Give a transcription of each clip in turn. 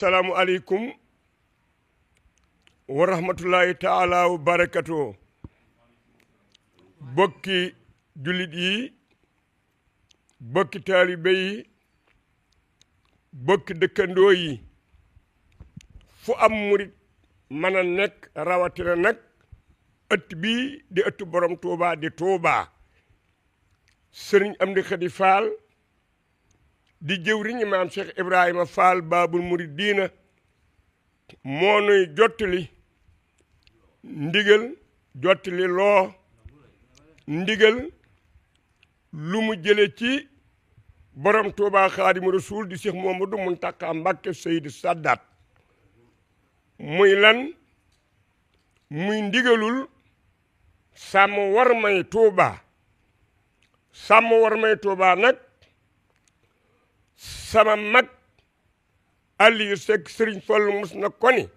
salaamu aleykum wa rahmatullahi taala wa barakatuh bokki jullit yi bokki taalibe yi bokki dëkkandoo yi fu am murit mën a nekk rawatina nag ëtt bii di ëttu borom Touba di Touba sëriñ Amdi Khady Fall di jëwriñ maam Cheikh Ibrahima Fall Babul Muridiina moo nuy jottali ndigal jottali loo ndigal lu mu jële ci borom Touba Xaadimu Rasuul di Cheikh Mouhamadou Mountakha Mbacké Seydi Sadat muy lan muy ndigalul sàmm war may Touba sàmm war may Touba nag sama mag Aliou Seck Sëriñ Fallu mus na ko ni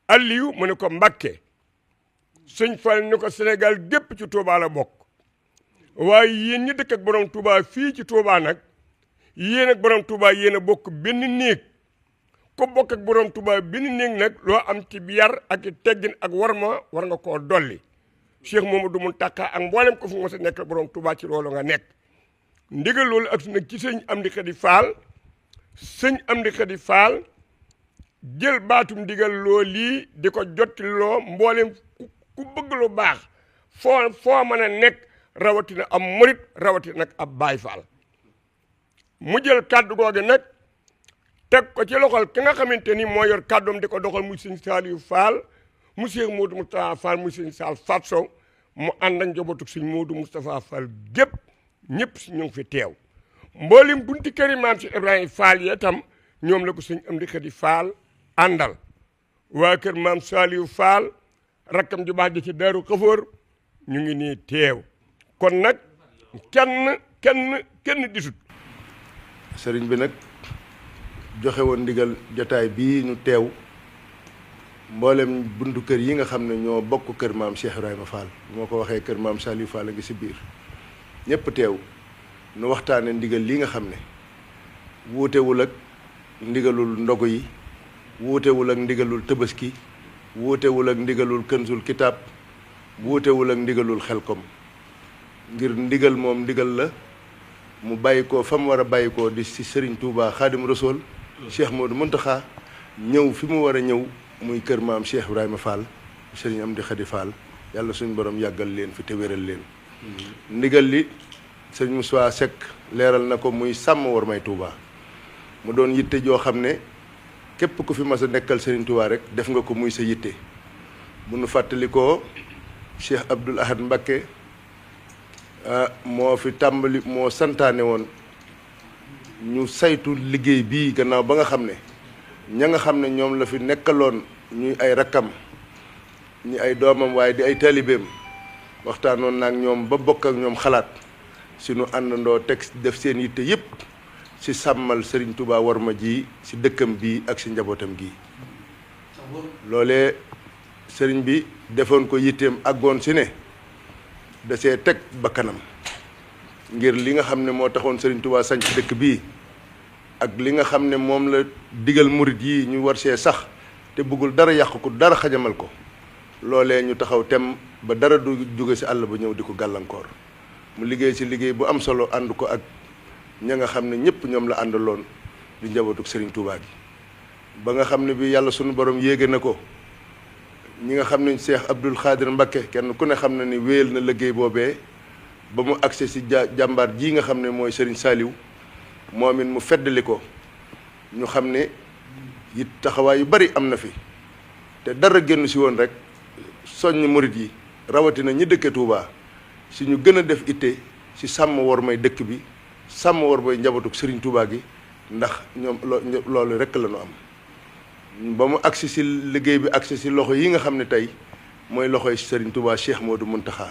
Aliou mu ne ko Mbacké Sëriñ Fall ni ko Sénégal gépp ci Touba la bokk waaye yéen ñi dëkk ak borom Touba fii ci Touba nag yéen ak borom Touba yéen a bokk benn néeg ko bokk ak borom Touba benn néeg nag loo am ci yar ak i teggin ak warma war nga koo dolli Cheikh Mouhamadou Mountakha ak mboolem ko fu mos a nekk borom Touba ci loolu nga nekk ndigal loolu ak su nag ci sëñ Amdi Khady Fall sëñ Amdi Khady Fall jël baatum ndigal loo lii di ko jotti loo mboolem ku bëgg lu baax foo mën a nekk rawatina am murit rawatina nag ab Baay Fall mu jël kàddu googu nag teg ko ci loxol ki nga xamante ni moo yor kàddoom di ko doxal muy sëñ Saliou Fall mu Cheikh Modou Moustapha Fall muy sëñ Sall Fat Sow mu ànd ak njabootu sëñ Modou Moustapha Fall gépp ñëpp si ñu ngi fi teew mboolem bunti këri maam si Ibrahima Fall yi itam ñoom la ko sëñ Amdi Khady Fall àndal waa kër maam Saliou Fall rakkam ju baax ji ci Daaru Xafoor ñu ngi nii teew kon nag kenn disut sëriñ bi nag joxe woon ndigal jotaay bii ñu teew mboolem buntu kër yi nga xam ne ñoo bokk kër maam Cheikh Ibrahima Fall moo ko waxee kër maam Saliou Fall a ngi si biir ñëpp teew nu waxtaane ndigal li nga xam ne wuutewul ak ndigalul ndogu yi wuutewul ak ndigalul tëbaski wuutewul ak ndigalul kënsul kitaab wuutewul ak ndigalul xelkom ngir ndigal moom ndigal la mu bàyyi ko fa mu war a bàyyi ko di si Serigne Touba Xaadim Rasuul Cheikh Modou Mountakha ñëw fi mu war a ñëw muy kër maam Cheikh Ibrahima Fall Serigne Amdi Khady Fall yàlla suñu borom yàggal leen fi te wéral leen ndigal li sëñ Moussa Seck leeral na ko muy sàmm war may Touba mu doon yitte joo xam ne képp ku fi mas a nekkal Serigne Touba rek def nga ko muy sa yitte bu nu fàttali ko Cheikh Abdoul Ahad Mbacké moo fi tàmbali moo santaane woon ñu saytu liggéey bii gannaaw ba nga xam ne ña nga xam ne ñoom la fi nekkaloon ñuy ay rakkam ñi ay doomam waaye di ay taalibeem waxtaanoon naag ñoom ba bokk ak ñoom xalaat si nu àndandoo teg def seen yitte yëpp si sàmmal Serigne Touba war ma ji si dëkkam bii ak si njabootam gi loolee sëriñ bi defoon ko yitteem àggoon si ne da see teg bakkanam ngir li nga xam ne moo taxoon Serigne Touba sañ ci dëkk bii ak li nga xam ne moom la digal murit yi ñu war see sax te bëggul dara yàq ko dara xajamal ko loolee ñu taxaw tem ba dara du jóge si àll ba ñëw di ko gàllankoor mu liggéey si liggéey bu am solo ànd ko ak ña nga xam ne ñëpp ñoom la àndaloon di njabootuk Serigne Touba gi ba nga xam ne bi yàlla sunu borom yéege na ko ñi nga xam ne Cheikh Abdoul Khadir Mbacké kenn ku ne xam na ni wéyal na liggéey boobee ba mu agsi si jàmbaar ji nga xam ne mooy Serigne Saliou moom it mu feddali ko ñu xam ne it taxawaay yu bari am na fi te dara génn si woon rek soññ murit yi rawatina ñi dëkke Touba si ñu gën a def itte si sàmm war may dëkk bi sàmm war may njabootuk Serigne Touba gi ndax ñoom loolu rek la ñu am ba mu agsi si liggéey bi agsi si loxo yi nga xam ne tey mooy loxoy Serigne Touba Cheikh Modou Mountakha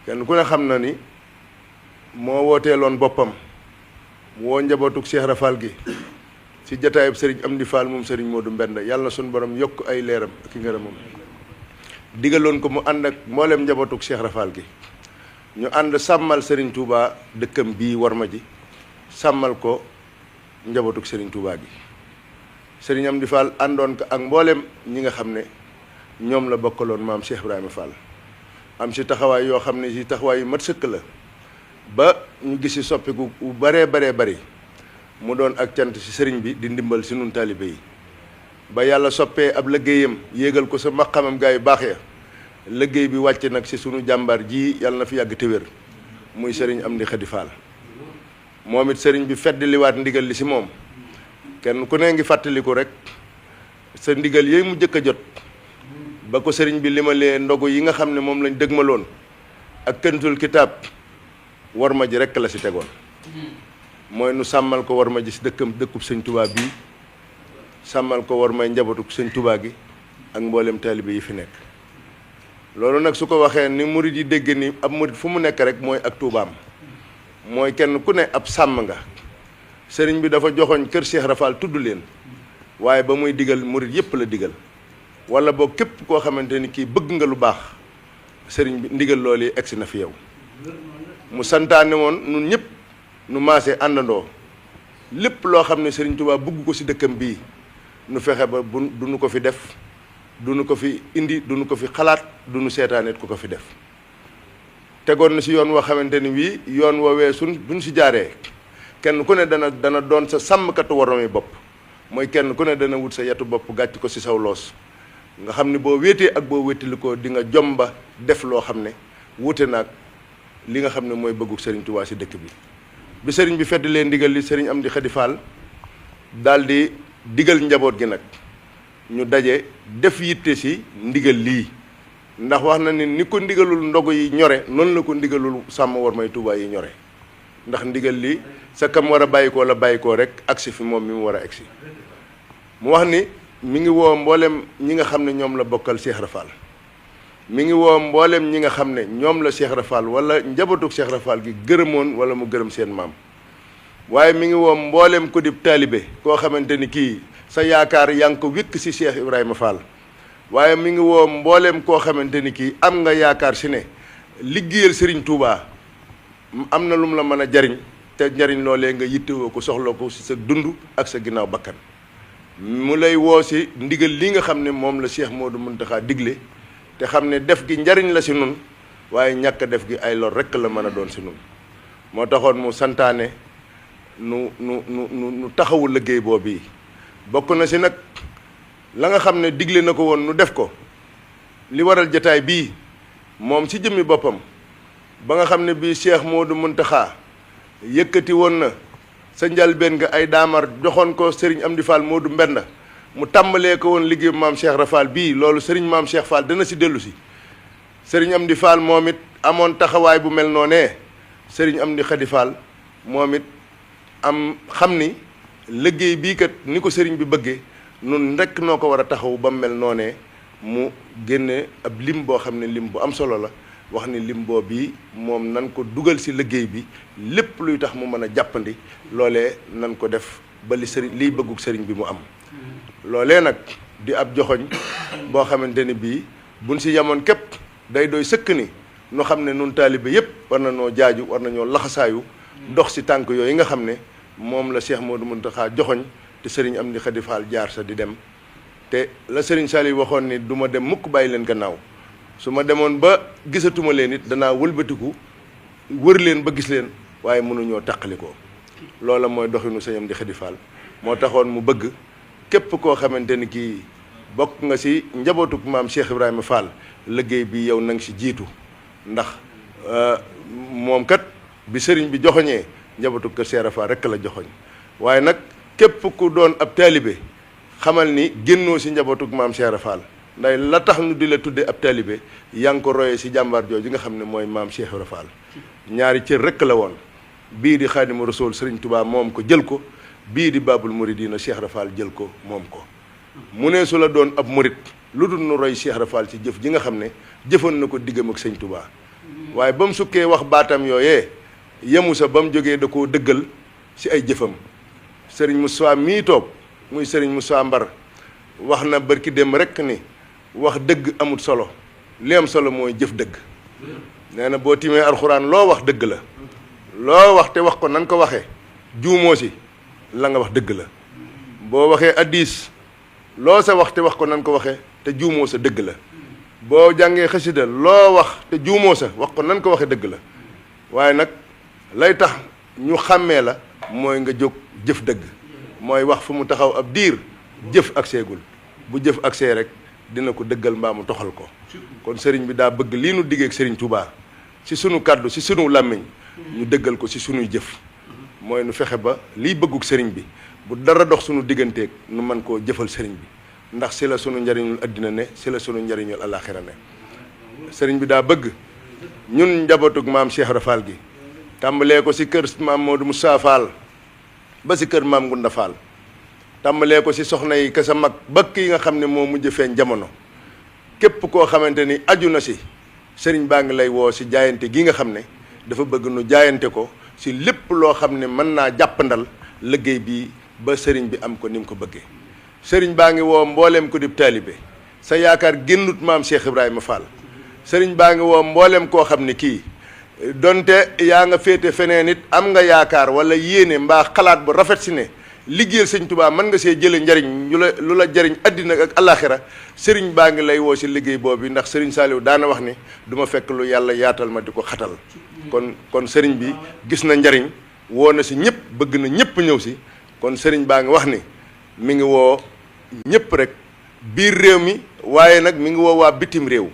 kenn ku ne xam na ni moo wooteeloon boppam woo njabootuk Cheikh Rafal gi si jataayub Serigne Amdi Fall moom Serigne Modou Mbenda yàlla na suñu borom yokk ay leeram ak i ngërëmam digaloon ko mu ànd ak mboolem njabootuk Cheikh Rafal gi ñu ànd sàmmal Serigne Touba dëkkam bii war ma ji sàmmal ko njabootuk Serigne Touba gi sëriñ Amdi Fall àndoon ko ak mboolem ñi nga xam ne ñoom la bokkaloon maam Cheikh Ibrahima Fall am si taxawaay yoo xam ne si taxawaay yu mat sëkk la ba ñu gis si soppiku bu baree bari mu doon ak cant si sëriñ bi di ndimbal si nun taalibe yi ba yàlla soppee ab liggéeyam yéegal ko sa maqamam gaa yu baax ya liggéey bi wàcc nag si sunu jàmbaar ji yàlla na fi yàgg te wér muy sëriñ Amdi Khady Fall moom it sëriñ bi feddliwaat ndigal li si moom kenn ku ne ngi fàttaliku rek sa ndigal yooyu mu jëkk a jot ba ko sëriñ bi limalee ndogu yi nga xam ne moom lañ dëgmaloon ak Kanzul Kitaab war ma ji rek la si tegoon mooy nu sàmmal ko war ma ji si dëkkub sëñ Touba bii sàmmal ko war may njabootu sëñ Touba gi ak mboolem taalibe yi fi nekk loolu nag su ko waxee ni murid yi dégg ni ab murid fu mu nekk rek mooy ak Toubaam mooy kenn ku ne ab sàmm nga sëriñ bi dafa joxoñ kër Cheikh Rafal tudd leen waaye ba muy digal murid yépp la digal wala boo képp koo xamante ni kii bëgg nga lu baax sëriñ bi ndigal loolu yi egsi na fi yow mu santaane woon nun ñëpp nu maase àndandoo lépp loo xam ne sëriñ Touba bëgg ko si dëkkam bii nu fexe ba du nu ko fi def du nu ko fi indi du nu ko fi xalaat du nu seetaanet ku ko fi def tegoon na si yoon woo xamante ni wii yoon woowee buñ si jaaree kenn ku ne dana doon sa sàmmkatu waroomi bopp mooy kenn ku ne dana wut sa yatu bopp gàcc ko si saw loos nga xam ne boo wéetee ak boo wéetali ko di nga jomba def loo xam ne wuute naag li nga xam ne mooy bëggu sëriñ Touba si dëkk bi sëriñ bi fedd leen ndigal li sëriñ Amdi Khady Fall daal di digal njaboot gi nag ñu daje def yitte si ndigal lii ndax wax na ni ko ndigalul ndogu yi ñore noonu la ko ndigalul sàmm war may Touba yi ñore ndax ndigal li sa kam war a bàyyikoo la bàyyikoo rek agsi fi moom mi mu war a agsi mu wax ni mi ngi woo mboolem ñi nga xam ne ñoom la bokkal Cheikh Rafal mi ngi woo mboolem ñi nga xam ne ñoom la Cheikh Rafal wala njabootug Cheikh Rafal gi gërëmoon wala mu gërëm seen maam waaye mi ngi woo mboolem ko di taalibe koo xamante ni kii sa yaakaar yaa ngi ko wékk si Cheikh Ibrahima Fall waaye mi ngi woo mboolem koo xamante ni kii am nga yaakaar si ne liggéeyal Serigne Touba am na lu mu la mën a jariñ te njariñ loolee nga yittewoo ko soxla ko si sa dund ak sa ginnaaw bakkan mu lay woo si ndigal li nga xam ne moom la Cheikh Modou Mountakha digle te xam ne def gi njariñ la si nun waaye ñàkk def gi ay lor rekk la mën a doon si nun moo taxoon mu santaane nu taxawu liggéey boobu yi bokk na si nag la nga xam ne digle na ko woon nu def ko li waral jataay bii moom si jëmmi boppam ba nga xam ne bii Cheikh Modou Mountakha yëkkati woon na sa njalbeen nga ay daamar joxoon ko Serigne Amdi Fall Modou Mbenda mu tàmbalee ko woon liggéey maam Cheikh Rafal bii loolu Serigne maam Cheikh Fall dana si dellu si Serigne Amdi Fall moom it amoon taxawaay bu mel noonee Serigne Amdi Khady Fall moom it am xam ni liggéey bii kat ni ko Serigne bi bëggee nun rekk noo ko war a taxaw ba mu mel noonee mu génne ab lim boo xam ne lim bu am solo la wax ni lim boo bii moom nan ko dugal si liggéey bi lépp luy tax mu mën a jàppandi loolee nan ko def ba li sëriñ liy bëggug sëriñ bi mu am loolee nag di ab joxoñ boo xamante ni bii buñ si yamoon képp day doy sëkk ni nu xam ne nun taalibe yépp war na noo jaaju war nañoo laxasaayu dox si tànk yooyu nga xam ne moom la Cheikh Modou Mountakha joxoñ te sëriñ Amdi Khady Fall jaar sa di dem te la sëriñ Saliou waxoon ni du ma dem mukk bàyyi leen gannaaw su ma demoon ba gisatuma leen it danaa wëlbatiku wër leen ba gis leen waaye mënuñoo taqalikoo loola mooy doxinu sëñ Amdi Khady Fall moo taxoon mu bëgg képp koo xamante ni kii bokk nga si njabootuk maam Cheikh Ibrahima Fall liggéey bi yow na nga si jiitu ndax moom kat bi sëriñ bi joxoñee njabootuk kër Cheikh Fall rekk la joxoñ waaye nag képp ku doon ab taalibe xamal ni génnoo si njabootuk maam Cheikh Fall nday la tax ñu di la tudde ab taalibe yaa ngi ko royee si jàmbaar jooju nga xam ne mooy maam Cheikh Fall ñaari cër rekk la woon bii di Xaadimu Rasuul Sëriñ Tuubaa moom ko jël ko bii di Baabul Muridiina Cheikh Fall jël ko moom ko mu ne su la doon ab murit lu dul nu roy Cheikh Fall ci jëf ji nga xam ne jëfoon na ko diggam ak sëñ Tuubaa waaye ba mu sukkee wax baatam yooyee yemu sa ba mu jógee da koo dëggal si ay jëfam sëriñ Moussa mii toog muy sëriñ Moussa Mbar wax na barki dem rekk ni wax dëgg amul solo li am solo mooy jëf dëgg nee na boo timee alxuraan loo wax dëgg la loo wax te wax ko nan ko waxee juumoo si la nga wax dëgg la boo waxee hadiis loo sa wax te wax ko nan ko waxee te juumoo sa dëgg la boo jàngee xasida loo wax te juumoo sa wax ko nan ko waxee dëgg la waaye nag lay tax ñu xàmmee la mooy nga jóg jëf dëgg mooy wax fu mu taxaw ab diir jëf ak seegul bu jëf ak see rek dina ko dëggal mbaa mu toxal ko kon sëriñ bi daa bëgg lii nu diggeek sëriñ Touba ci sunu kàddu ci sunu làmmiñ ñu dëggal ko ci sunuy jëf mooy nu fexe ba liy bëgguk sëriñ bi bu dara dox sunu digganteeg nu mën koo jëfal sëriñ bi ndax si la sunu njariñul addina ne si la sunu njariñul alaxira ne sëriñ bi daa bëgg ñun njabootug maam Cheikh Ibra Fall gi tàmbalee ko si kër maam Modou Moussa Fall ba si kër maam Ngunda Fall tàmbalee ko si soxna yi ka sa mag bakk yi nga xam ne moo mujj feeñ jamono képp koo xamante ni aju na si sëriñ baa ngi lay woo si jaayante gi nga xam ne dafa bëgg nu jaayante ko si lépp loo xam ne mën naa jàppandal liggéey bi ba sëriñ bi am ko ni mu ko bëggee sëriñ baa ngi woo mbooleem ko dib taalibe sa yaakaar génnut maam Cheikh Ibrahima Fall sëriñ baa ngi woo mbooleem koo xam ne kii donte yaa nga féete feneen it am nga yaakaar wala yéene mbaa xalaat bu rafet si ne liggéeyal sëñ Tuubaa mën nga see jële njariñ lu la jariñ addina ak alaxira sëriñ baa ngi lay woo si liggéey boobu ndax sëriñ Saliou daana wax ni du ma fekk lu yàlla yaatal ma di ko xatal kon sëriñ bi gis na njariñ woo na si ñëpp bëgg na ñëpp ñëw si kon sëriñ baa ngi wax ni mi ngi woo ñëpp rek biir réew mi waaye nag mi ngi woo waa bitim réew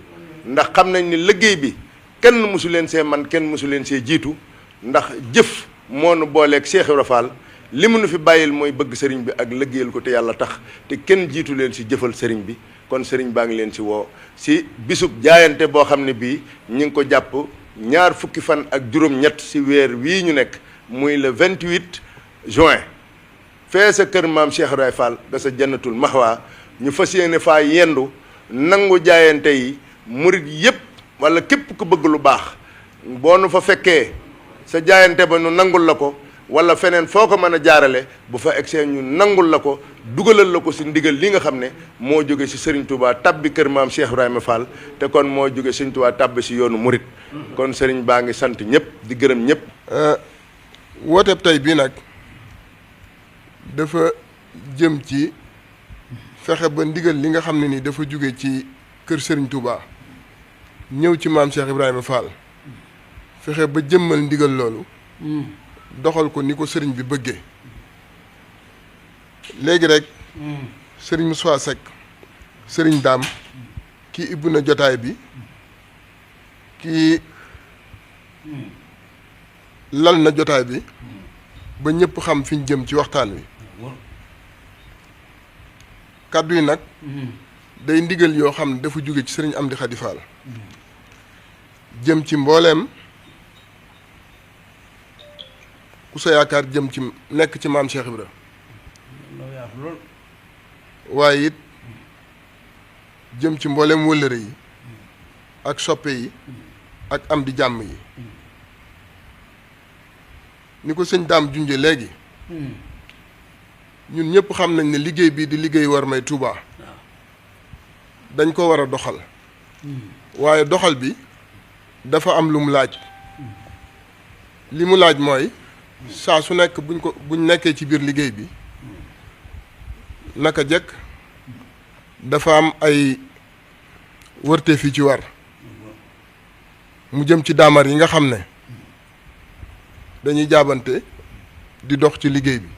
ndax xam nañ ni liggéey bi kenn mësu leen see man kenn mësu leen see jiitu ndax jëf moo nu booleeg Cheikh Ibra Fall li mu nu fi bàyyil mooy bëgg sëriñ bi ak liggéeyal ko te yàlla tax te kenn jiitu leen si jëfal sëriñ bi kon sëriñ baa ngi leen si woo si bisub jaayante boo xam ne bii ñi ngi ko jàpp ñaar fukki fan ak juróom-ñett si weer wii ñu nekk muy le 28 juin fee sa kër maam Cheikh Ibra Fall da sa jannatul maxwa ñu fas yéene faa yendu nangu jaayante yi murit yépp wala képp ku bëgg lu baax boo nu fa fekkee sa jaayante ba nu nangul la ko wala feneen foo ko mën a jaarale bu fa egsee ñu nangul la ko dugalal la ko si ndigal li nga xam ne moo jóge si Serigne Touba tabbi kër maam Cheikh Ibrahima Fall te kon moo jóge Serigne Touba tabbi si yoonu murit kon Serigne baa ngi sant ñëpp di gërëm ñëpp. wooteeb tey bii nag dafa jëm ci fexe ba ndigal li nga xam ne ni dafa jóge ci kër Serigne Touba ñëw ci maam Cheikh Ibrahima Fall fexe ba jëmmal ndigal loolu. doxal ko ni ko sëriñ bi bëggee léegi rek sëriñ Moussa Seck sëriñ Daam kii ibbu na jotaay bi kii lal na jotaay bi ba ñëpp xam fi ñu jëm ci waxtaan wi kàddu yi nag day ndigal yoo xam ne dafa jóge ci sëriñ Amdi Khady Fall jëm ci mbooleem ku sa yaakaar jëm ci nekk ci maam Cheikh Ibra waaye it jëm ci mbooleem wëllëre yi ak soppe yi ak am di jàmm yi ni ko sëñ Daam junje léegi ñun ñëpp xam nañ ne liggéey bii di liggéey war may Touba dañ ko war a doxal waaye doxal bi dafa am lu mu laaj li mu laaj mooy saa su nekk buñ nekkee ci biir liggéey bi naka jëkk dafa am ay wërte fi ci war mu jëm ci daamar yi nga xam ne dañuy jaabante di dox ci liggéey bi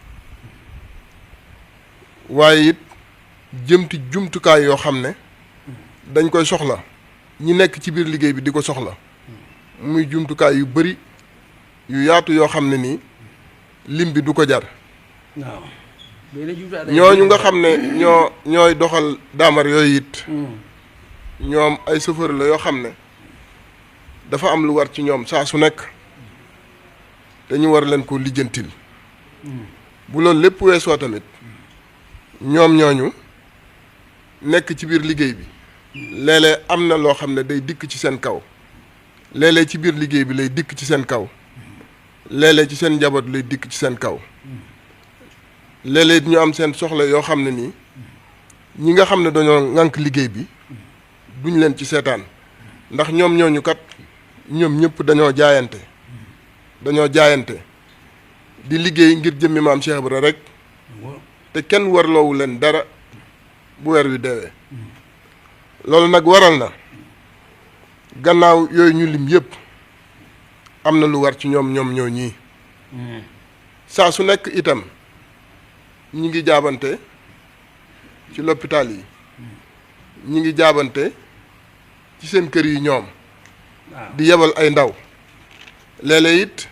waaye it jëmti jumtukaay yoo xam ne dañ koy soxla ñi nekk ci biir liggéey bi di ko soxla muy jumtukaay yu bari yu yaatu yoo xam ne nii lim bi du ko jar ñooñu nga xam ne ñooy doxal daamar yooyu it ñoom ay chauffeur la yoo xam ne dafa am lu war ci ñoom saa su nekk dañu war leen ko lijjantil bu loolu lépp weesoo tamit ñoom ñooñu nekk ci biir liggéey bi léeg-léeg am na loo xam ne day dikk ci seen kaw léeg-léeg ci biir liggéey bi lay dikk ci seen kaw léeg-léeg ci seen njaboot lay dikk ci seen kaw léeg-léeg ñu am seen soxla yoo xam ne nii ñi nga xam ne dañoo ŋànk liggéey bi duñ leen ci seetaan ndax ñoom ñooñu kat ñoom ñëpp dañoo jaayante di liggéey ngir jëmmi maam Cheikh Ibra rek te kenn warloowu leen dara bu weer wi deewee loolu nag waral na gannaaw yooyu ñu lim yépp am na lu war ci ñoom ñoo ñii saa su nekk itam ñi ngi jaabante ci l'hôpital yi ñi ngi jaabante ci seen kër yi ñoom di yebal ay ndaw léeg-léeg it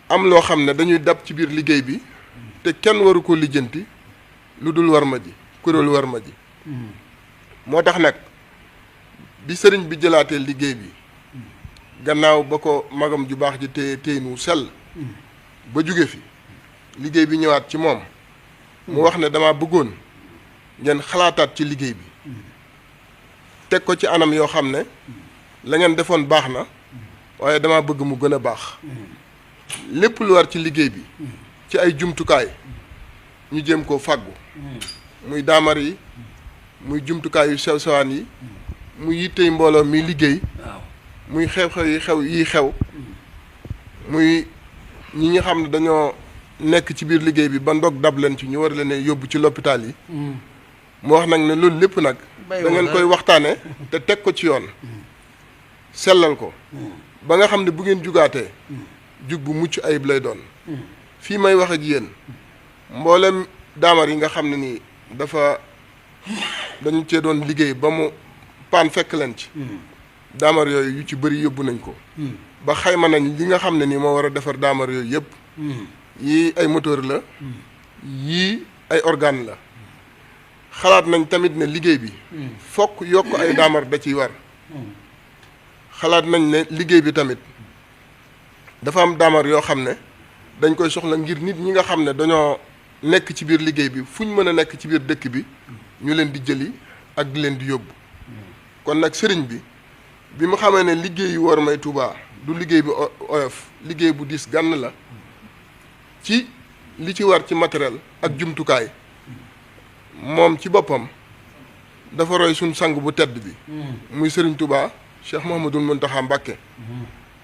am loo xam ne dañuy dab ci biir liggéey bi te kenn waru ko lijjanti lu dul war ma ji kuréelu war ma ji moo tax nag bi sëriñ bi jëlaatee liggéey bi gannaaw ba ko magam ju baax ji téye nu sell ba jóge fi liggéey bi ñëwaat ci moom mu wax ne dama bëggoon ngeen xalaataat ci liggéey bi teg ko ci anam yoo xam ne la ngeen defoon baax na waaye dama bëgg mu gën a baax lépp lu war ci liggéey bi ci ay jumtukaay ñu jéem koo fàggu muy daamar yi muy jumtukaay yu sew sewaan yi muy yittey mbooloo mi liggéey muy xew-xew yi xew muy ñi nga xam ne dañoo nekk ci biir liggéey bi ba ndog dab leen ci ñu war leen yóbbu ci l'hôpital yi mu wax nag ne loolu lépp nag da ngeen koy waxtaane te teg ko ci yoon sellal ko ba nga xam ne bu ngeen jugaatee jug bu mucc ayib lay doon fii may wax ak yéen mboolem daamar yi nga xam ne nii dañu cee doon liggéey ba mu paan fekk leen ci daamar yooyu yu ci bëri yóbbu nañ ko ba xayma nañ li nga xam ne nii moo war a defar daamar yooyu yëpp yii ay moteur la yii ay organe la xalaat nañ tamit ne liggéey bi fokk yokk ay daamar da ciy war xalaat nañ ne liggéey bi tamit dafa am daamar yoo xam ne dañ koy soxla ngir nit ñi nga xam ne dañoo nekk ci biir liggéey bi fu ñu mën a nekk ci biir dëkk bi ñu leen di jëli ak di leen di yóbbu kon nag sëriñ bi mu xamee ne liggéey yu war may Touba du liggéey bi oyof liggéey bu diis gànn la ci li ci war ci matériel ak jumtukaay moom ci boppam dafa roy suñ sang bu tedd bi muy sëriñ Touba Cheikh Mouhamadoul Mountakha Mbacké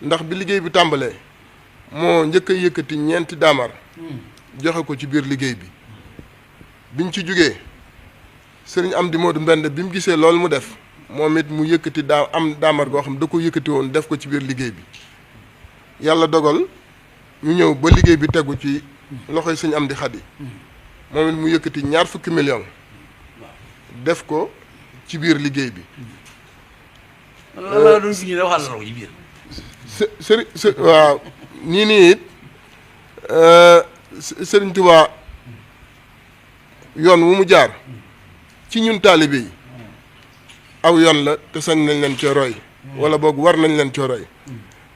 ndax bi liggéey bi tàmbalee moo njëkk a yëkkati ñeenti daamar joxe ko ci biir liggéey bi biñ ci jógee sëriñ Amdi Modou Mbend bi mu gisee loolu mu def moom it mu yëkkati daamar goo xam da ko yëkkati woon def ko ci biir liggéey bi yàlla dogal ñu ñëw ba liggéey bi tegu ci loxoy sëñ Amdi Xadi moom it mu yëkkati 20 millions def ko ci biir liggéey bi la doon fi ñu waxal la ko ci biir waaw nii it sëriñ Tuubaa yoon wu mu jaar ci ñun taalibe yi aw yoon la te sañ nañ leen cee roy wala boog war nañ leen cee roy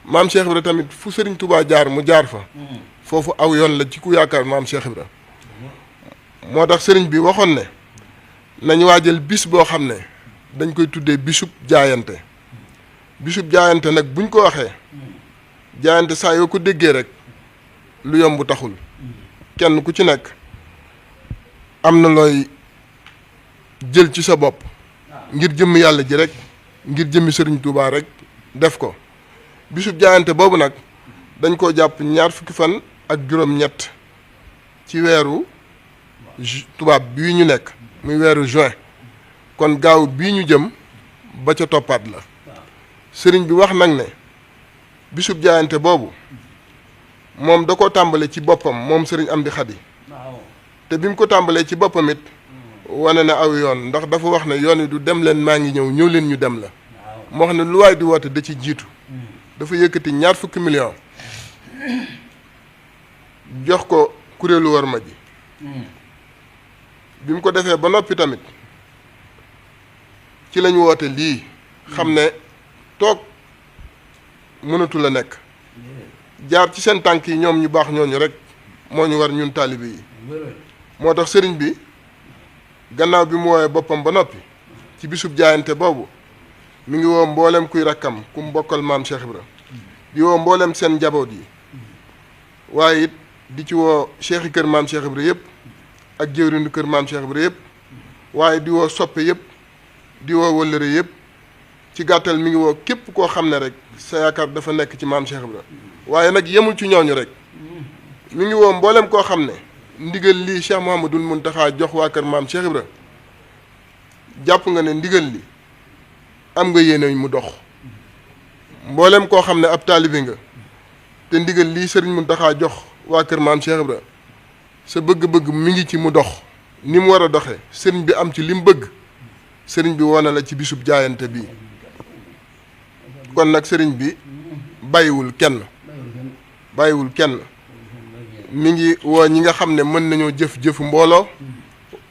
maam Cheikh Ibra tamit fu sëriñ Tuubaa jaar mu jaar fa foofu aw yoon la ci ku yaakaar maam Cheikh Ibra moo tax sëriñ bi waxoon ne nañ waajal bis boo xam ne dañ koy tuddee bisub jaayante nag buñ ko waxee jaayante saa yoo ko déggee rek lu yomb taxul kenn ku ci nekk am na looy jël ci sa bopp ngir jëmmi yàlla ji rek ngir jëmmi sëriñ Touba rek def ko bisub jaayante boobu nag dañ koo jàpp 20 fan ak juróom-ñett ci weeru tubaab bii ñu nekk muy weeru juin kon gaaw bii ñu jëm ba ca toppaat la sëriñ bi wax nag ne bisub jaayante boobu moom da ko tàmbale ci boppam moom sëriñ Amdi Xadi te bi mu ko tàmbalee ci boppam it wane na aw yoon ndax dafa wax ne yoon wi du dem leen maa ngi ñëw leen ñu dem la moo wax ne lu waay di woote da ci jiitu dafa yëkkati 20 millions jox ko kuréelu war ma ji bi mu ko defee ba noppi tamit ci lañu woote lii xam ne toog mënatu la nekk jaar ci seen tànk yi ñoom ñu baax ñooñu rek moo ñu war ñun taalibe yi moo tax sëriñ bi gannaaw bi mu woowee boppam ba noppi ci bisub jaayante boobu mi ngi woo mboolem kuy rakkam ku mu bokkal maam Cheikh Ibra di woo mboolem seen njaboot yi waaye it di ci woo cheikh yi kër maam Cheikh Ibra yëpp ak jëwriñu kër maam Cheikh Ibra yëpp waaye di woo soppe yëpp di woo wëllëre yëpp ci gàttal mi ngi woo képp koo xam ne rek sa yaakaar dafa nekk ci maam Cheikh Ibra waaye nag yemul ci ñooñu rek mi ngi woo mboolem koo xam ne ndigal lii Cheikh Mouhamadoul Mountakha jox waa kër maam Cheikh Ibra jàpp nga ne ndigal li am nga yéene mu dox mboolem koo xam ne ab taalibe nga te ndigal lii Serigne Mountakha jox waa kër maam Cheikh Ibra sa bëgg-bëgg mi ngi ci mu dox ni mu war a doxee sëriñ bi am ci li mu bëgg sëriñ bi woona la ci bisub jaayante bi kon nag sëriñ bi bàyyiwul kenn mi ngi woo ñi nga xam ne mën nañoo jëf-jëfu mbooloo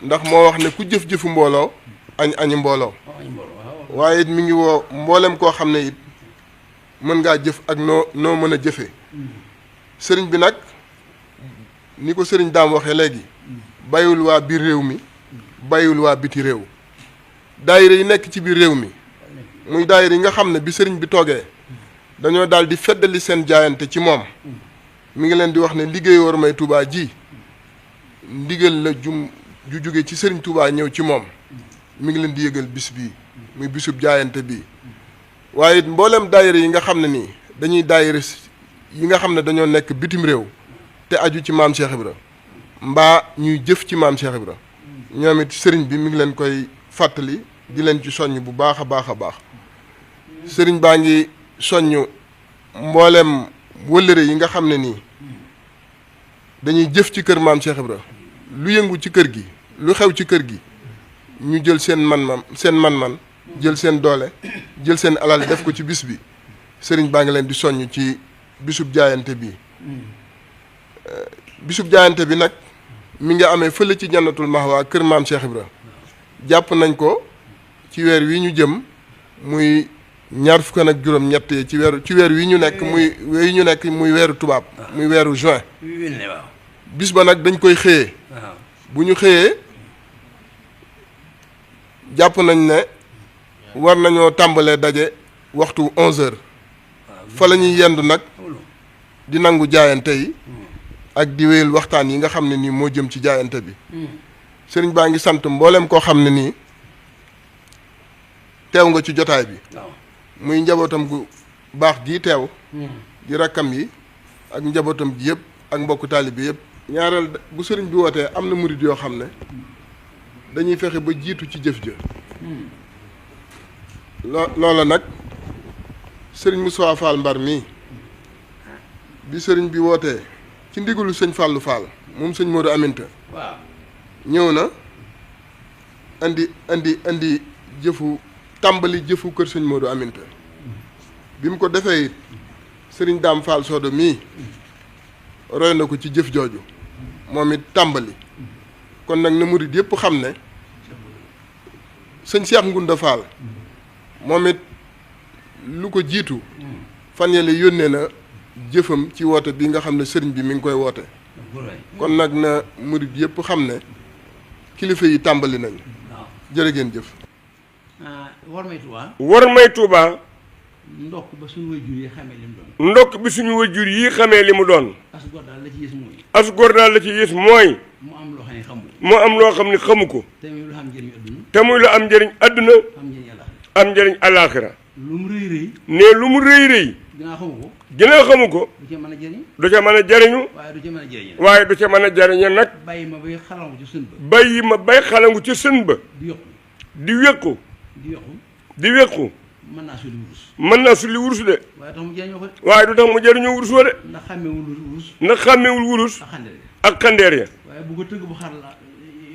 ndax moo wax ne ku jëf-jëfu mbooloo añi mbooloo waaye it mi ngi woo mboolem koo xam ne it mën ngaa jëf ak noo mën a jëfee sëriñ bi nag ni ko sëriñ daam waxee léegi bàyyiwul waa biir réew mi bàyyiwul waa biti réew daayira yi nekk ci biir réew mi muy daayira yi nga xam ne bi sëriñ bi toogee dañoo daal di feddali seen jaayante ci moom mi ngi leen di wax ne liggéey War May Touba ji ndigal la ju jóge ci sëriñ Touba ñëw ci moom mi ngi leen di yëgal bis bii muy bisub jaayante bii waaye it mboolem daayira yi nga xam ne nii dañuy daayira yi nga xam ne dañoo nekk bitim réew te aju ci maam Cheikh Ibra mbaa ñuy jëf ci maam Cheikh Ibra ñoom it sëriñ bi mi ngi leen koy fàttali di leen ci soññ bu baax a baax a baax sëriñ baa ngi soññ mboolem wëllëre yi nga xam ne nii dañuy jëf ci kër maam Cheikh Ibra lu yëngu ci kër gi lu xew ci kër gi ñu jël seen man-man jël seen doole jël seen alal def ko ci bis bi sëriñ baa ngi leen di soññ ci bisub jaayante bi bisub jaayante bi nag mi nga amee fële ci jannatul mahwa kër maam Cheikh Ibra jàpp nañ ko ci weer wi ñu jëm muy ñaar fukk ak juróom-ñett ci weer wi ñu nekk muy weeru tubaab muy weeru juin bis ba nag dañ koy xëyee bu ñu xëyee jàpp nañ ne war nañoo tàmbalee daje waxtu 11h fa la ñuy yendu nag di nangu jaayante yi ak di wéyal waxtaan yi nga xam ne nii moo jëm ci jaayante bi sëriñ baa ngi sant mboolem koo xam ne nii teew nga ci jotaay bi muy njabootam gu baax gii teew di rakkam yi ak njabootam gi yëpp ak mbokku taalibe yëpp ñaareel bu sëriñ bi wootee am na murid yoo xam ne dañuy fexe ba jiitu ci jëf ja loola nag sëriñ Moussa Fall Mbar mii bi sëriñ bi wootee ci ndigalu sëñ Fallou Fall moom sëñ Modou Aminta ñëw na andi jëfu tàmbali jëfu kër sëñ Modou Aminta bi mu ko defee it sëriñ Dame Fall Sodo mii roy na ko ci jëf jooju moom it tàmbali kon nag na murid yëpp xam ne sëñ Cheikh Ngunda Fall moom it lu ko jiitu fan yële yónnee na jëfam ci woote bi nga xam ne sëriñ bi mi ngi koy woote kon nag na murid yëpp xam ne kilifa yi tàmbali nañ jërë ngeen jëf. War May Touba. ndokk ba suñu wajur yi xamee li mu doon. ndokk bi suñu wajur yi xamee li mu doon. as góor daal la ci yées mooy. as góor daal la ci yées mooy. mu am loo xam ne xamu ko. mu am loo xam ne xamu ko. te muy lu am njëriñ adduna. te muy lu am njëriñ adduna. am njëriñ àllaaxira. am njëriñ àllaaxira. lu mu rëy rëy. ne lu mu rëy rëy. ginnaaw xamu ko. ginnaaw xamu ko. du ca mën a jëriñ. du ca mën a jëriñu. waaye du ca mën a jëriñ. waaye du ca mën a jëriñu nag. bàyyi ma bay xalangu ci sën ba. bàyyi ma bay xalangu ci sën ba. di yokku. di wéqu. di yokku. di wéqu. mën naa sulli wurus. mën naa sulli wurus de. waaye tax mu jëriñoo ko de. waaye du tax mu jëriñoo wurus wa de. ndax xàmmewul wurus. ndax xàmmewul wurus. ak xandeer. ak xandeer ya. waaye bu ko tëgg bu xar la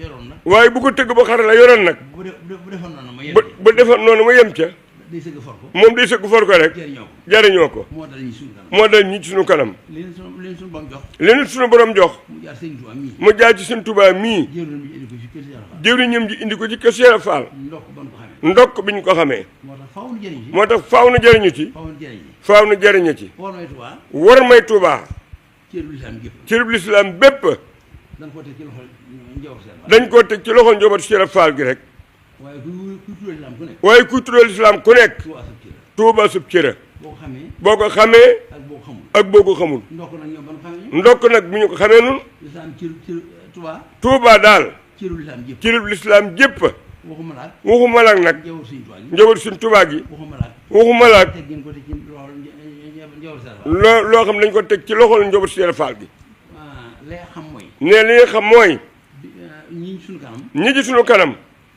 yoroon nag. waaye bu ko tëgg ba xar la yoroon nag. bu defoon noonu ma yem. bu defoon noonu ma yem ca. day sëgg for ko. moom day sëgg for ko rek. jëriñoo ko. jëriñoo ko. moo dal ñi suñu kanam. moo dal ñi ci suñu kanam. leen suñu borom jox. leen suñu borom jox. mu jaar sëñ Tuubaa mii. mu jaar ci sëñ Tuubaa mii. jëwriñam ji indi ko ci kër Cheikh Fall. jëwriñam ji indi ko ci Cheikh Fall. ndokk ban ko xamee. ndokk bi ñu ko xamee. moo tax faaw nu jëriñ ci. moo tax faaw na jëriñu ci. faaw nu jëriñ ci. faaw na jëriñu ci. War May Touba. War May Touba. cërub lislaam gépp. cërub lislaam bépp. dañ koo teg ci loxo njaboot Cheikh Fall. dañ koo teg ci loxo njabootu Cheikh Fall gi rek. waaye kuy tuddal lislaam ku nekk. waaye kuy tuddal lislaam ku nekk. Touba sab cër. Touba sub cëra. boo ko xamee. boo ko xamee. ak boo ko xamul. ak boo ko xamul. ndokk nag ñoom ban xamee ñu. ndokk nag bu ñu ko xamee nun lislaam cër Touba. Touba daal. cërub lislaam gépp. cërub lislaam jépp. waxuma laag. waxuma laag nag. njaboot Sëñ Tuubaa gi. njabootu suñ Touba gi. waxuma laag. waxuma laag. teg ngeen ko teg ci loxo njaboot Cheikh Fall. loo xam dañ ko teg ci loxol njabootu Cheikh Fall gi. lay xam mooy. ne li nga xam mooy ñi suñu kanam. ñi ci sunu kanam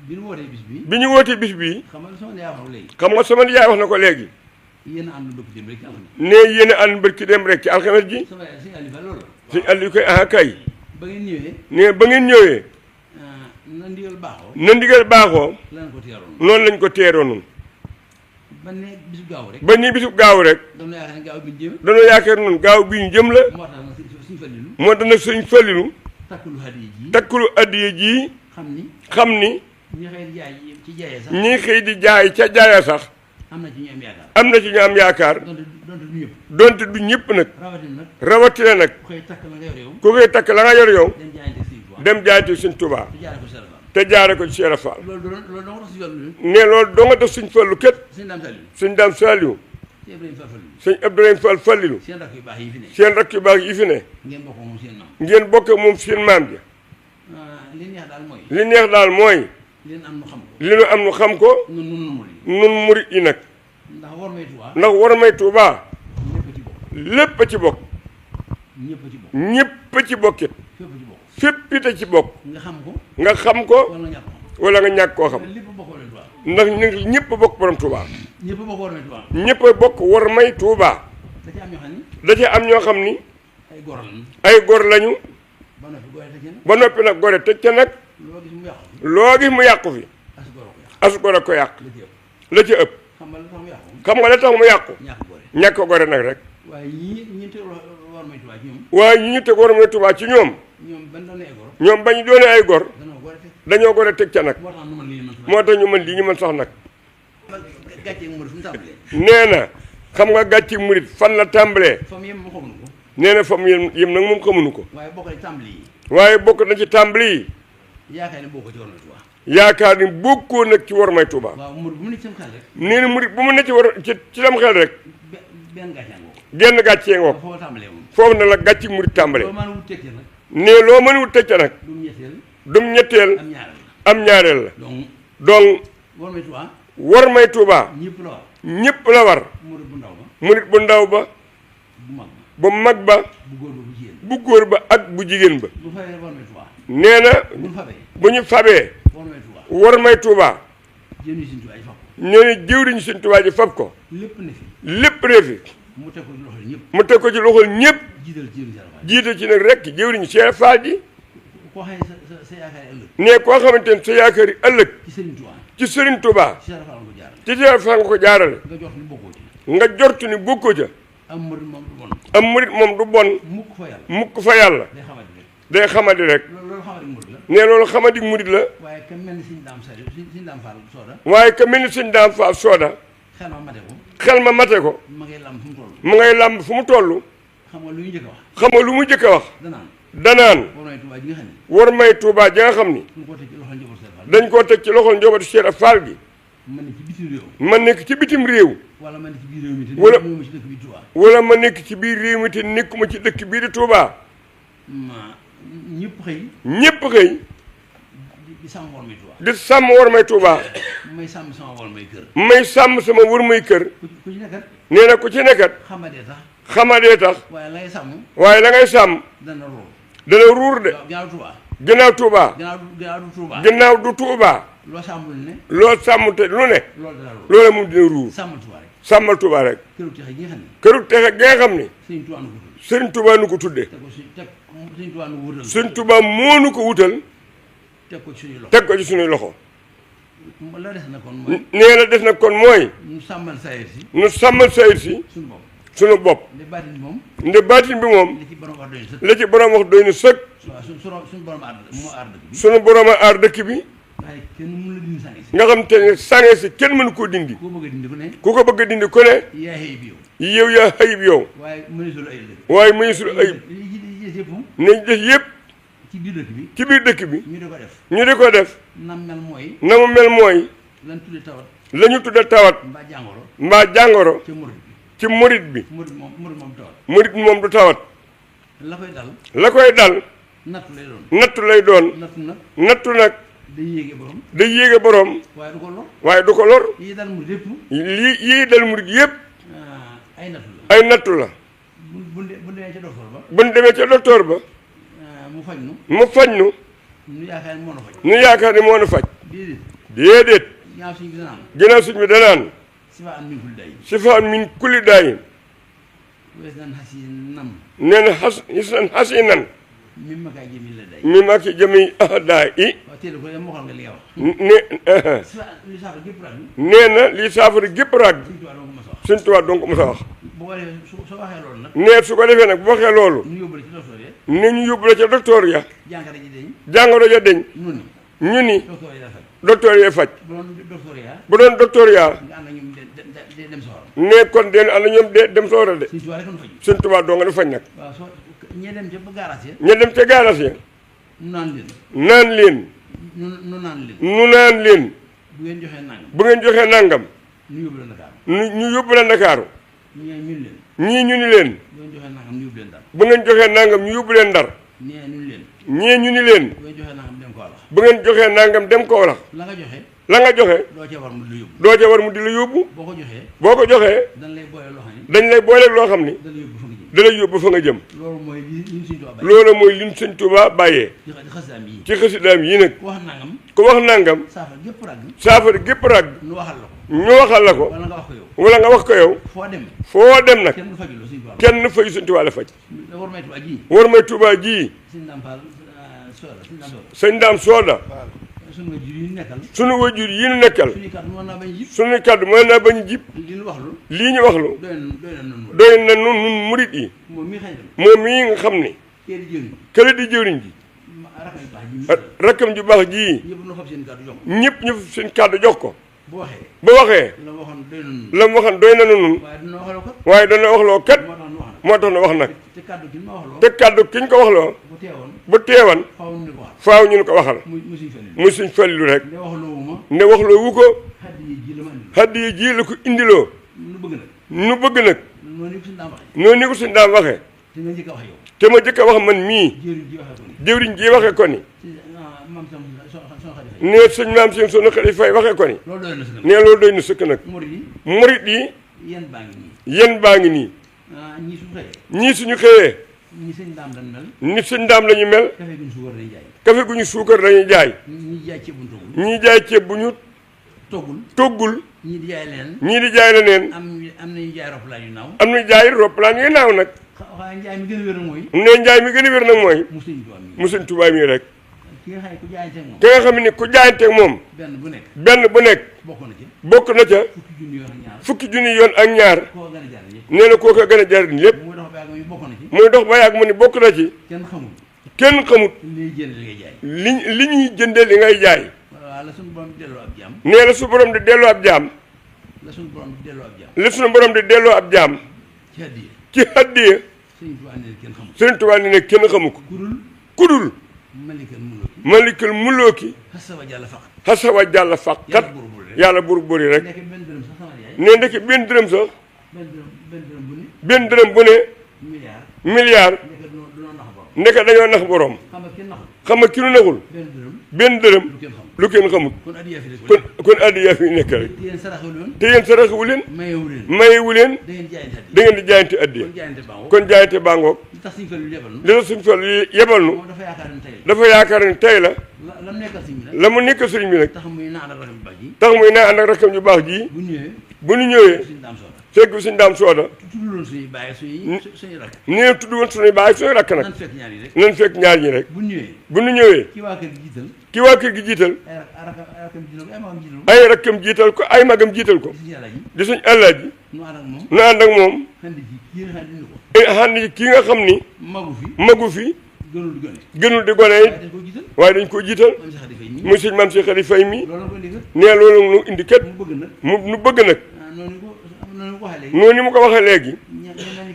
bi ñu wootee bis bi. bi ñu wootee bis bii xam nga sama yaay wax léegi. xam nga sama yaay wax na ko léegi yéen a ànd bëgg dem rek ci alxames. ne yéen a ànd bërki dem rek ci alxames ji sama yaay sëñ Aliou Fall loolu la. suñu àll yu koy kay ba ngeen ñëwee. ne ba ngeen ñëwee na ndigal baaxoo. na ndigal baaxoo lan ko teeroon. noonu lañ ko teeroon ba ne bisu gaaw rek. ba nii bisu gaaw rek doon na yaakaar ne gaaw bi ñu jëm. dañoo yaakaar noonu gaaw bi ñu jëm la moo tax nag suñu falilu. moo tax nag suñ Fallilu takkulu hadiya ji. takkulu addiye ji xam ni xam ni ñi xëy di jaay ci jaayee sax. ñi xëy di jaay ca jaaya sax am na ci ñu am yaakaar. am na ci ñu am yaakaar donte du ñëpp. donte du ñëpp nag rawatina nag rawatina nag ku koy takk la nga yor yow. ku koy takk la nga yor yow dem jaayante Sëriñ Tuubaa. dem jaayte suñ Tuubaa te jaare ko Sëriñ Fall. te jaare ko ci Cheikh Fall loolu loolu dong tax si yoon bi. ne loolu doo nga def suñ Fallu kët sëñ Dame Saliou. suñ Dame Saliou sëñ Ibrahima Fall Fallilu. suñ Abdourahim Fall Fallilu seen rakk yu baax yi fi ne. seen rakk yu baax yi fi ne ngeen bokk moom seen maam. ngeen bokk moom seen maam ja li neex daal mooy. li neex daal mooy leen am nu xam ko. li nu am nu xam ko nun mu li nun murit yi nag ndax war may Tuubaa. ndax war may Tuubaa ñëpp a ci bokk. lépp a ci bokk ñëpp a ci bokk. ñëpp a ci bokkit fépp a ci bokk. fépp it a ci bokk nga xam ko. nga xam ko wala nga ñàkk ko. wala nga ñàkk koo xam lépp bokk war may Tuubaa. ndax ñu ñëpp a bokk borom Tuubaa ñëpp a bokk war may Tuubaa. ñëpp a bokk war may Tuubaa da ci am ñoo xam ni da ci am ñoo xam ni ay gor lañu. ay gor lañu ba noppi gore te kenn. ba noppi nag gore tëj ca nag loo gis mu yàqu. loo gis mu yàqu fi as gor ko yàq. as gor a ko yàq la ci ëpp. la ci ëpp xam nga lu tax mu yàqu. xam nga la tax mu yàqu ñàkk gore. ñàkk gore nag rek waaye ñi te war may Tuubaa ci ñoom. waaye ñi ñu teg war may Tuubaa ci ñoom ñoom ban doon ay gor. ñoom ba ñu doonee ay gor danoo gore te. dañoo gore teg ca nag moo tax nu man lii man moo tax ñu mën lii ñu mën sax nag gàcce mu fu mu tàmbalee. nee na xam nga gàcci murit fan la tàmbalee fa mu yem ma xamuñu ko. nee na fa mu yem nag moom xamuñu ko waaye bokk na tàmbali yi. waaye bokk na ci tàmbali yi yaakaar ne boo ko ci war may Tuubaa. yaakaar ni bokkoo nag ci war may Tuubaa waaw mu bu mu nekk seen xel rek. nee na murit bu mu ne ci war ci lam xel rek benn gàcce ngoo. genn gàccee ngoog foo tàmbalee moom. foofu na la gàcci murit tàmbalee loo mën a wut tekkee nag. nee loo mën wut teg ca nag du mu ñetteel. dum ñetteel am ñaareel la. am ñaareel la donc donc war may Tuubaa. war may Tuubaa ñëpp la war. ñëpp la war murid bu ndaw ba. murit bu ndaw ba bu mag ba. ba mag ba bu góor ba bu jigéen. bu góor ba ak bu jigéen ba bu fabee war may Tuubaa. nee na bu fabee. bu ñu fabee war may Tuubaa. war may Tuubaa jënd Sëriñ Tuubaa yi fab ko. ñoo ne jëwriñu Sëriñ Tuubaa ji fab ko lépp ne fi. lépp reefi mu teg ko ci loxo ñëpp. mu teg ko ci loxol ñëpp jiital ci yéen Sëriñ jiite ci nag rek jëwriñu Cheikh Fall ji koo xam ne sa yaakaar ëllëg. ne koo xamante ne sa yaakaar yi ëllëg ci Sëriñ Tuubaa. ci Sëriñ Tuubaa ci Sëriñ Fall ko jaarale. ci Cheikh Fall nga ko jaarale nga jox ni bokkoo ci. nga jortu ni bokkoo ca am murid moom du bon. am murit moom du bon mukk fa yàlla. mukk fa yàlla day xamante rek. day xamadi rek loolu xamante murid la. ne loolu xamadi murit la waaye ka mel ni Sëriñ Daam Saliou Sëriñ Daam Fall sooda. waaye ka mel ni Sëriñ Daam Fall sooda xel ma mate ko. xel ma mate ko ma ngay lam fu mu toll. mu ngay làmb fu mu toll xam nga lu ñu njëkk a wax. xam nga lu mu jëkk a wax danaan. danaan war may Tuubaa ji nga xam ne. war may Tuubaa ja nga xam ni suñu ko teg ci loxo njaboot Sëriñ Fall. dañ koo teg ci loxol njobatu Cheikh Fall gi ma ne ci bitim réew. ma nekk ci bitim réew wala ma ne ci biir réew mi te. Wala- ñëw ma ci dëkk bi Tuubaa. wala ma nekk ci biir réew mi te nekkuma ci dëkk bii di Tuubaa ma ñëpp xëy. ñépp xëy di sàmm war may Tuubaa. di sàmm war may Tuubaa may sàmm sama war may kër. may sàmm sama war may kër ku ci nekkat. nee na ku ci nekkat xamadee tax. xamadee tax waaye la ngay sàmm. waaye la ngay sàmm dana rool. dana ruur de ginnaaw Tuubaa. ginnaaw Tuubaa ginnaaw du Tuubaa. ginnaaw du Tuubaa loo sàmm lu ne. loo sàmm te lu ne loolu dana rool. loola moom dina ruur sàmmal Tuubaa rek. sàmmal Tuubaa rek këru texe gi nga xam ne. këru texe gi nga xam ni Sëriñ Tuubaa nu ko tudd. Sëriñ Tuubaa nu ko tudde teg ko si teg Sëriñ Tuubaa nu ko wutal. Sëriñ Tuubaa moo nu ko wutal teg ko ci suñuy loxo. teg ko ci suñuy loxo la des na kon mooy. nee na des na kon mooy ñu sàmmal sayir si. nu sàmmal sayir si suñu bopp. suñu bopp nde baatin bi moom. nde baatin bi moom li ci borom wax doy na sëkk. la ci borom wax doy na sëkk waaw suñu borom aar moo aar dëkk bi. suñu borom a aar dëkk bi waaye kenn mënu la dindi sànni si. nga xam te ne sànge si kenn mënu koo dindi koo bëgg a dindi ku ne. ku ko bëgg a dindi ku ne yaa xëy bi yow. yow yaa xayib yow waaye mënisul ay dëkk. waaye mënisul ayib li ci des yëpp nañ def yëpp ci biir dëkk bi. ci biir dëkk bi ñu di ko def. ñu di ko def nam mel mooy. na mu mel mooy lan tudde tawat. la ñu tudde tawat mbaa jàngoro. mbaa jàngoro ca murid bi. ci murit bi murid moom tawat. murit moom du tawat la koy dal. la koy dal nattu lay doon. nattu lay doon nattu nag nattu nag day yéege borom. day yéege boroom waaye du ko lor. waaye du ko lor yi dal murid yëpp. yii dal murit yëpp ay nattu la. ay nattu la bu demee ca docteur ba. buñ demee ca docteur ba mu faj nu. mu faj nu. nu yaakaar ni moo nu faj. nu yaakaar ni moo nu faj. déedéet. déedéet. ginnaaw suñ bi danaan. ginnaaw suñ bi danaan. sifaan min kulli day. sifaan min kulli daayin. wees nan xasinam. nee na xisnan xasinan. mi ma kaay jëmi la day. mi ma ki jëmi ahdaa i. waaw teel ko dem waxoon nga li nga wax. ne sifaan li saafara gépp rag. nee na lii saafara gépp rag. suñ tubaab dong ko mas a wax. Sëñ Tuubaa donc mu sa wax. bu ko defee soo waxee loolu nag. nee su ko defee nag bu waxee loolu. ñu yóbbu la ci docteur ya. ni ñu yóbbu la ca docteur ya. jàngoro ji dañ. jàngoro ja deñ. nu ni. ñu ni docteur yi dafa faj. docteur yee faj. bu doon docteur ya. bu doon docteur yaa. nga ànd ak ñoom de dem soxla. nee kon den ànd ñoom de dem soora de. suñ tubaab rek nu faj. Sëñ Tuubaa doo nga du faj nag. waaw soo ñee dem ca ba gaaraas ya. ña dem ca gaaras ya. nu naan leen. naan leen. nu naan leen. nu naan leen. bu ngeen joxee nangam. bu ngeen joxee nangam. nu yóbbu la Ndakaaru. ñu yóbbu la Ndakaaru. ñee ñun leen. ñii ñu ni leen. bu ngeen joxee nangam nu yóbbu leen Ndar. bu ngeen joxee nangam ñu yóbbu leen Ndar. ñee ñun leen. ñii ñu ni leen. bu ngeen joxee nangam dem ko wax. bu ngeen joxee nangam dem koo la. la nga joxe. la nga joxe. doo ca war mu di la yóbbu. doo ca war mu di la yóbbu. boo ko joxee. boo ko joxee. dañ lay boole loo xam ne. dañ lay booleeg loo xam ni. dañ lay yóbbu fa nga jëm. da lay yóbbu fa nga jëm. loolu mooy li ñu suñ tubaab bàyyi. loolu mooy liñ Sëñ Tuubaa bàyyee. di xasidaam yi. ci xasidaam yi nag. ku wax nangam. ku wax nangam. saafara gépp ràgg. saafara gépp rag. nu waxal la ko. ñu waxal la ko. wala nga wax ko yow. wala nga wax ko yow. foo dem. foo dem nag. kenn du fajuloo suñ tubaab. kenn fay Sëñ Tuubaa la faj. da war may tubaab ji. war may Tuubaa ji. suñ dampaal sooda suñ daam sooda. sëñ Daam Sooda. suñu wajur yi ñu nekkal. sunu wajur yi ñu nekkal. suñu kàddu mën naa bañ jib. sunu kàddu mën naa bañ jib. li ñu wax lu. lii ñu wax lu. doy na noonu. doy na nun murit yi. moom mii xëy na. moom mii nga xam ni. kee di jëriñ. kële di jëwriñ ji. rakam yu baax ji. rakkam ju baax ji. ñëpp nu fab seen kàddu jox ko. ñëpp ñu seen kàddu jox ko. bu waxee. ba waxee. la waxoon doy na noonu. la mu waxoon doy na nun waaye dina waxaloo kat. waaye dana wax loo kat. moo tax nu wax nag. moo tax na wax nag. te kàddu gi ma waxloo. te kàddu kiñ ko waxloo. bu teewoon. bu teewan. faaw nu ko wax. faaw ñu ko waxal. muy suñ fenn. muy suñ fallilu rek. ne waxloo wu ma. ne waxloo wu ko. xaddi yi ji la ma andi. haddi yi ji la ko indiloo. nu bëgg nag. nu bëgg nag. noonu ni ko suñ daan waxee. noonu ni ko suñ daan waxee. te nga njëkk a wax yow. te ma jëkk a wax man mii. jëriñ ji waxee ko ni. jëwriñ ji waxee ko ni. ci maam sama so xadi fay. ne sëñ maam seen sonu xarit fay waxee ko ni. loolu doy na si ne loolu doy na sëkk nag. murid yi. murit yi. yéen baa ngi nii. yéen baa ngi nii. ñii su xëyee. ñii suñu xëyee. ñii sëñ daam dañ mel. nit sëñ daam la ñu mel. café guñ suukar dañuy jaay. kafe gu ñu suukar dañuy jaay. ñii jaay ceeb buñ toggul. ñii jaay ceeb bu ñu toggul. toggul. ñii di jaay leneen. ñii di jaay leneen. am nañu jaay roppalaan yu naaw. am na jaay roppalaan yu naaw nag. waaye njaay mi gën a wér mooy. ne njaay mi gën a wér nag mooy. mu sëñ tubaab mi. mu sëñ Tuubaa mi rek. ki nga xam ne ku jaayante moom. ki nga xam ne ku jaayanteeg moom. benn bu nekk. benn bu nekk. bokk na ci. bokk na ca. fukki junni yoon ak ñaar. fukki junni yoon ak ñaar. koo gën a jar ñëpp. nee na kooka gën a jariñ lépp. muy dox ba yàgg muy bokk na ci. muy dox ba yàgg mu ni bokk na ci. kenn xamul. kenn xamut. li jënd li ngay jaay. li ñuy jëndee li ngay jaay. waaw la suñu borom di delloo ab jaam. nee na su borom di delloo ab jaam. la suñu borom di delloo ab jaam. li suñu borom di delloo ab jaam. ci addiya. ci addiya. sëñ Tuubaa nee na kenn xamul. Sëriñ Tuubaa ni ne kenn xamu ko. kudul. malikal mulki. malikal mulooki. xasaba jàll faqat. xasawa jàll faqat. yàlla bur buri rek. nekk benn dërëm sax sama yaay. ne ndeke benn dërëm sax. benn dërëm bu ne. benn dërëm bu ne. milliard. milliard. nekk dunoo nax borom. ndeke dañoo nax borom. xam nga kenn naxul. xam nga ki nu naxul. benn dërëm. benn dërëm. lu kenn xamul. lu kenn xamut. kon addiya fi nekk. kon addiya fi nekk rek. te yéen saraxewul woon. te yéen saraxewu leen. mayewu leen. mayewu leen. da ngeen jaayante addiya. da ngeen di jaayante addiya. kon jaayante baaxoo. kon jaayante bàngoog. li tax suñu fële yebal nu. li la suñ fal yebal nu. moom dafa yaakaar ne tey la. dafa yaakaar ne tey la. la mu nekkal sëñ bi nag. la mu nekk sëriñ bi nag. tax muy naan ak rakam baax ji. tax muy naa ànd ak rakkam ju baax ji. bu ñëwee. bu ñu ñëwee. suñu daam soxla. fekk suñ daam sooda. tudduloon suñuy bàyyi suñuy rakk. nee tudd woon suñuy baay suñuy rakk nag. nan fekk ñaar yi rek. nan fekk ñaar ñi rek. bu ñëwee. bu ñu ñëwee. ki waa kër gi jiital. ki waa kër gi jiital. ay rakam jiital ko ay magam jiital ko. ay rakkam jiital ko ay magam jiital ko. suñu yàlla ji. di suñ àllaaji. nu ànd ak moom. nu ànd ak moom. xandi ji kii nga xam ne ko. xam ni ki nga xam ni. magu fi. magu fi. gënul di gone. gënul di gone waaye it. dañ ko jiital. waaye dañ ko jiital. maam si xadi fay nii. muy sëñ maam si xarit fay mi. loolu la ko indi kat. nee loolu nu indi kat. mu bëgg nag. nu bëgg nag. noonu ko waxee léegi. noonu ni mu ko waxee léegi. ña mel ni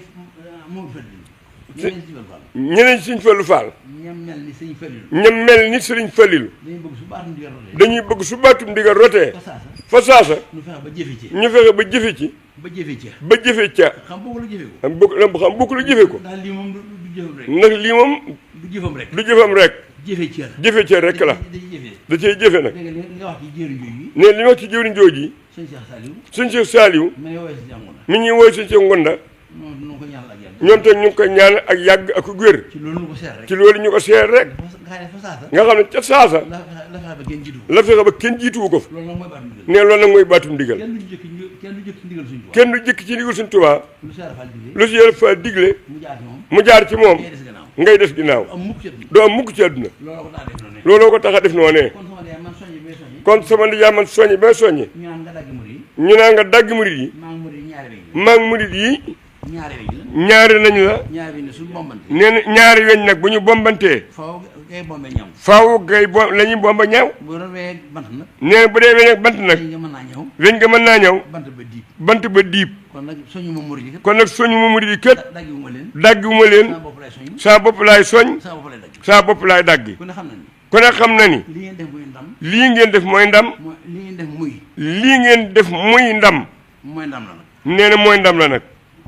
ñeneen sëñ Fallu Faal. ñam mel ni sëñ Fallilu. ñam mel ni sëriñ Fallilu. dañuy bëgg su baatum ndigal rotee. dañuy bëgg su baatum ndigal rotee. fa saasa. fa saasa. ñu fexe ba jëfe ci. ñu fexe ba jëfe ci. ba jëfe ca. ba jëfe ca. xam boobu la jëfe ko. am bokk xam bokk la jëfe ko. ndax lii moom du jëfam rek. nag lii moom. du jëfam rek. du jëfam rek. jëfe ca la. jëfe ca rek la. dañuy jëfe. da cay jëfe nag. dégg nga li nga wax ci jéeru jooju yi. ne li ma wax ci jëwriñ jooji. sëñ Cheikh Saliou. sëñ Cheikh Saliou. ma ne woowee si jàngu na. mi ñuy woy sëñ Cheikh Ngonda. noonu ko ñaanal ak yàgg. ñoom te ñu ngi koy ñaan ak yàgg ak wér ci loolu ñu ko seet rek. ci loolu ñu ko seet rek nga xam ne ca saasa la fexe ba kenn jiitu. la fexe ba kenn jiituwu ko fa loolu nag mooy baatu ndigal. ne loolu nag mooy baatum ndigal kenn du jëkk ndigal suñu tubaab. kenn du jëkk ci ndigal suñ Tuubaa lu Seex Faal digle. lu si yàlla fa digle mu jaar ci moom. mu jaar ci moom ngay des gannaaw. ngay des ginnaaw am mukk ci àdduna. doo am mukk ci àdduna looloo ko daa def noonu ne. looloo ko tax a def noonee kon sama ndey man soññi bee soññi. kon sama nijaay man soññi ba soññi ñu naan nga dagg murid yi. ñu naa nga dagg murit yi maa ngi murid yi ñaari weñ la. maa ngi murit yi ñaari weñ la. ñaari lañu la ñaari weñ la suñu bombante. nee na ñaari weñ nag bu ñu bombantee faaw ngay bombe ñaw. faaw gay la ñuy bomba ñaaw bu doon wee bant nag. nee na bu dee weñ ak bant nag weñ nga mën naa ñëw. weñ nga mën naa ñëw bant ba diib. bant ba diib kon nag soñu ma murid yi kat. kon nag soñu mu murit yi kët daggiwuma leen. daggiwuma leen sama bopp lay soññ. saa bopp laay soñ sama bopp lay dagg. saa bopp laay daggi ku ne xam na ni. ku ne xam na ni li ngeen def muy ndam. lii ngeen def mooy ndam mooy li ngeen def muy. lii ngeen def muy ndam mooy ndam la nag. nee na mooy ndam la nag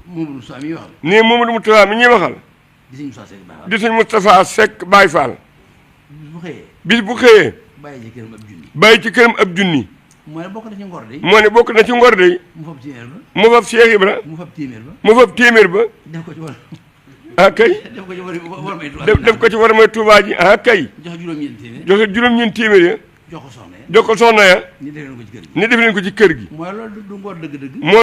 moom lu soo am yi waxal. nee Mamadou Moustapha mi ñuy waxal di suñu soo seeg baax. di sëñ Moustapha Seck Baye Fall bu xëyee. bis bu xëyee bàyyi ci këram ab junni. bàyyi ci këram ab junni mooy bokk na ci ngor de. moo ne bokk na ci ngor de mu fab téeméer ba. mu fab Cheikh Ibra mu fab téeméer ba. mu fab téeméer ba def ko ci war. ah kay def ko ci war may def ko ci war may Tuubaa ji ah kay jox juróom-ñeent téeméer. joxe juróom-ñeent téeméer ya jox ko soxna ya. jox ko soxna ya ñu def leen ko ci kër gi. ni def leen ko ci kër gi mooy loolu du ngor dëgg-dëgg. moo